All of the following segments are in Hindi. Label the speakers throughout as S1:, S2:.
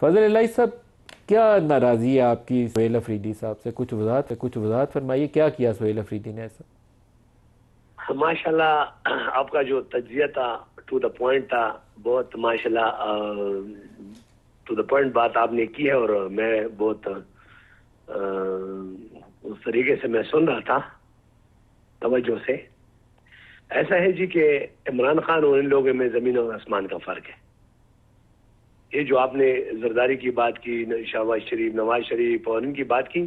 S1: फजल इलाही साहब, क्या नाराज़ी है आपकी सुहेल अफरीदी साहब से? कुछ वजाहत फरमाइए, क्या किया सुहेल अफरीदी ने ऐसा?
S2: माशाल्लाह आपका जो तज्जिया था, टू द पॉइंट था, बहुत माशाल्लाह टू द पॉइंट बात आपने की है। और मैं बहुत उस तरीके से मैं सुन रहा था तवज्जो से। ऐसा है जी कि इमरान खान और इन लोगों में जमीन और आसमान का फर्क है। ये जो आपने जरदारी की बात की, शहबाज शरीफ, नवाज शरीफ और इनकी बात की,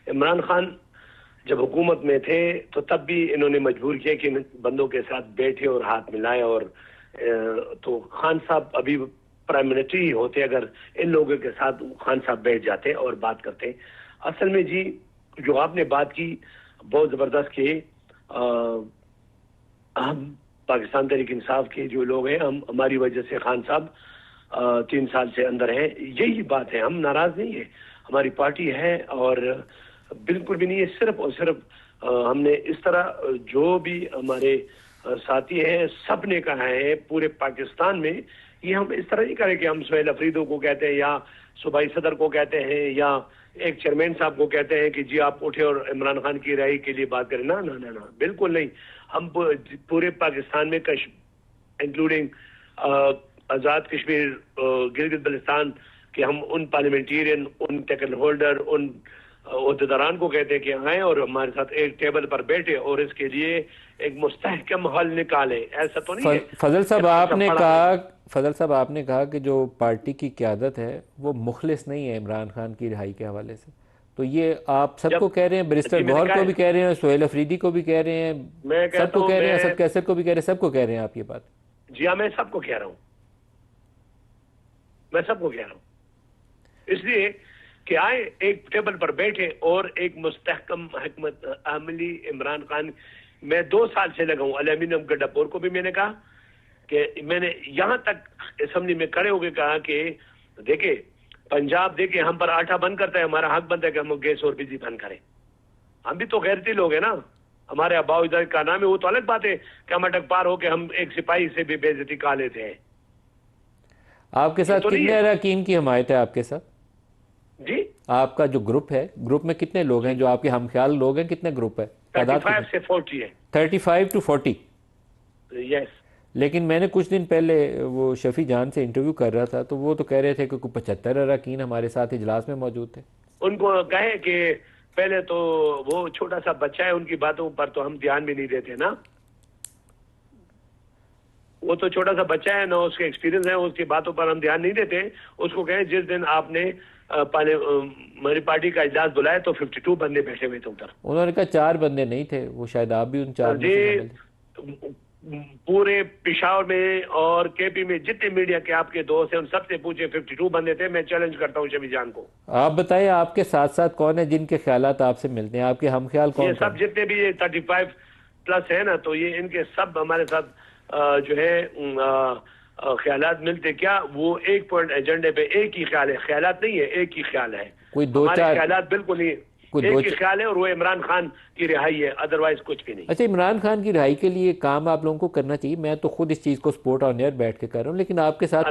S2: इमरान खान जब हुकूमत में थे तो तब भी इन्होंने मजबूर किया कि इन बंदों के साथ बैठे और हाथ मिलाए। और तो खान साहब अभी प्राइम मिनिस्टर ही होते अगर इन लोगों के साथ खान साहब बैठ जाते और बात करते। असल में जी जो आपने बात की बहुत जबरदस्त कि हम पाकिस्तान तहरीक इंसाफ के जो लोग हैं, हम हमारी वजह से खान साहब 3 साल से अंदर हैं। यही बात है, हम नाराज नहीं है, हमारी पार्टी है और बिल्कुल भी नहीं है। सिर्फ और सिर्फ हमने इस तरह जो भी हमारे साथी हैं सब ने कहा है पूरे पाकिस्तान में, ये हम इस तरह नहीं करें कि हम सुहेल अफरीदी को कहते हैं या सूबाई सदर को कहते हैं या एक चेयरमैन साहब को कहते हैं कि जी आप उठे और इमरान खान की रिहाई के लिए बात करें। ना ना ना ना, बिल्कुल नहीं। हम पूरे पाकिस्तान में इंक्लूडिंग आज़ाद कश्मीर, गिलगित बल्तिस्तान के हम उन पार्लियामेंटेरियन, उन टेकन होल्डर, उन ओहदेदारान को कहते हैं कि आए और हमारे साथ एक टेबल पर बैठे और इसके लिए एक मुस्तहकम हल निकालें। ऐसा तो नहीं है।
S1: फजल साहब आपने कहा कि जो पार्टी की क़यादत है वो मुखलिस नहीं है इमरान खान की रिहाई के हवाले से। तो ये आप सबको कह रहे हैं, बैरिस्टर गौहर को भी कह रहे हैं, सुहेल अफरीदी को भी कह रहे हैं, सबको कह रहे हैं, असद कैसर को भी कह रहे हैं, सबको कह रहे हैं आप ये बात?
S2: जी हाँ, मैं सबको कह रहा हूँ, मैं सबको कह रहा हूँ इसलिए कि आए एक टेबल पर बैठे और एक मुस्तहकम हिकमत अमली इमरान खान। मैं 2 साल से लगा हूँ। अलमीनम गड्डापुर को भी मैंने कहा कि मैंने यहां तक असेंबली में खड़े होकर कहा कि देखे पंजाब देखे हम पर आटा बंद करता है, हमारा हक बनता है कि हम गैस और बिजली बंद करें। हम भी तो गैरती लोग हैं ना, हमारे अब्बा इधर का नाम है। वो तो अलग बात है कि हम अटक पार होके हम एक सिपाही से भी बेइज्जती खा लेते हैं।
S1: आपके साथ
S2: तो
S1: कितने अरकान की हमायत है आपके साथ?
S2: जी
S1: आपका जो ग्रुप है, ग्रुप में कितने लोग हैं जो आपके हमख्याल लोग हैं? कितने ग्रुप है?
S2: 35 से 40 है।
S1: 35 to 40?
S2: यस।
S1: लेकिन मैंने कुछ दिन पहले वो शफी जान से इंटरव्यू कर रहा था तो वो तो कह रहे थे कि 75 अरकान हमारे साथ इजलास में मौजूद थे।
S2: उनको कहे कि पहले तो वो छोटा सा बच्चा है, उनकी बातों पर तो हम ध्यान भी नहीं देते ना। वो तो छोटा सा बच्चा है ना, उसके एक्सपीरियंस है, उसकी बातों पर हम ध्यान नहीं देते। उसको कहें जिस दिन आपने हमारी पार्टी का इजलास बुलाया तो 52 बंदे बैठे हुए थे उधर।
S1: उन्होंने कहा 4 बंदे नहीं थे, वो शायद आप भी उन 4 में से शामिल थे।
S2: पूरे पेशावर में और केपी में जितने मीडिया के आपके दोस्त हैं उन सबसे पूछे, 52 बंदे थे। मैं चैलेंज करता हूँ शफी जान को।
S1: आप बताइए आपके साथ साथ कौन है जिनके ख्यालात आपसे मिलते हैं, आपके हम ख्याल कौन?
S2: ये सब जितने भी 35 प्लस है ना, तो ये इनके सब हमारे साथ जो है ख्यालात मिलते। क्या वो एक पॉइंट एजेंडे पे एक ही ख्याल है, ख्यालात नहीं है, एक ही ख्याल है।
S1: कोई 2-4
S2: ख्यालात बिल्कुल नहीं, एक ही ख्याल है और वो इमरान खान की रिहाई है, अदरवाइज कुछ भी नहीं।
S1: अच्छा, इमरान खान की रिहाई के लिए काम आप लोगों को करना चाहिए। मैं तो खुद इस चीज़ को सपोर्ट ऑन एयर बैठ के कर रहा हूँ, लेकिन आपके साथ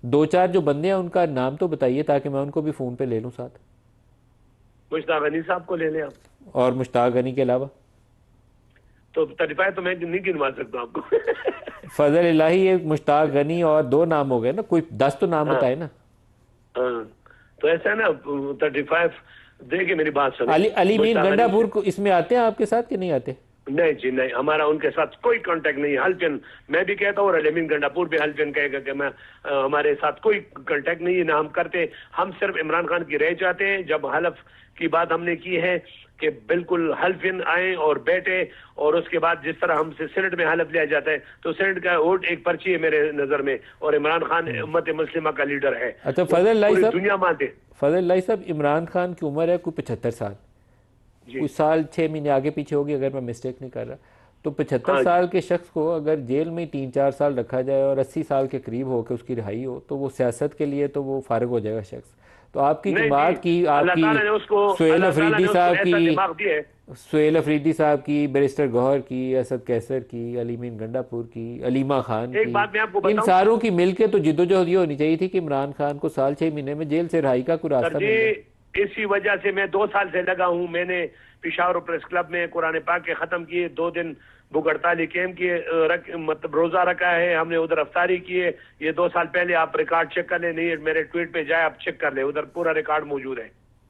S1: 2-4 जो बंदे हैं उनका नाम तो बताइए ताकि मैं उनको भी फ़ोन पे ले लूँ साथ।
S2: मुश्ताक गनी साहब को ले लें आप।
S1: और मुश्ताक गनी के अलावा
S2: तो 35 तो मैं नहीं गिनवा सकता आपको।
S1: फजल इलाही, एक मुश्ताक गनी और 2 नाम हो गए ना, कोई 10 तो नाम बताए ना।
S2: तो ऐसा है ना, 35 देखिए मेरी बात सुनिए।
S1: अली मीर गंडापुर को इसमें आते हैं आपके साथ कि नहीं आते?
S2: नहीं जी नहीं, हमारा उनके साथ कोई कांटेक्ट नहीं है। हल्फियन मैं भी कहता हूँ और अलीमीन गंडापुर भी हल्फियन कहेगा कि मैं हमारे साथ कोई कांटेक्ट नहीं है ना हम करते। हम सिर्फ इमरान खान की रह चाहते हैं। जब हलफ की बात हमने की है कि बिल्कुल हल्फियन आए और बैठे, और उसके बाद जिस तरह हमसे सेनेट में हलफ लिया जाता है तो सेनेट का वोट एक पर्ची है मेरे नजर में, और इमरान खान उम्मत मुस्लिमा का लीडर है।
S1: अच्छा फजल इलाही साहब,
S2: दुनिया मानते।
S1: फजल इलाही साहब, इमरान खान की उम्र है कोई 75 साल, कुछ साल 6 महीने आगे पीछे होगी अगर मैं मिस्टेक नहीं कर रहा। तो 75 साल के शख्स को अगर जेल में 3-4 साल रखा जाए और 80 साल के करीब हो के उसकी रिहाई हो तो वो सियासत के लिए तो वो फारिग हो जाएगा शख्स। तो आपकी जो बात की, आपकी सुहेल अफरीदी साहब की सुहेल अफरीदी साहब की, बैरिस्टर गौहर की, असद कैसर की, अलीमीन गंडापुर की, अलीमा खान
S2: एक
S1: की,
S2: बात मैं आपको
S1: इन
S2: बताऊं
S1: सारों की मिलके तो जिद्दोजहद ये होनी चाहिए थी कि इमरान खान को साल 6 महीने में जेल से रिहाई का कोई
S2: सर
S1: रास्ता
S2: जी,
S1: मिल जाए।
S2: इसी वजह से मैं 2 साल से लगा हूं। मैंने पिशावर प्रेस क्लब में कुरान पाक के खत्म किए, 2 दिन भूख हड़ताली कैम किए, मतलब रोजा रखा है हमने, उधर अफ्तारी किए। ये 2 साल पहले आप रिकॉर्ड चेक कर ले, नहीं मेरे ट्वीट पे जाए आप चेक कर ले, उधर पूरा रिकॉर्ड मौजूद है।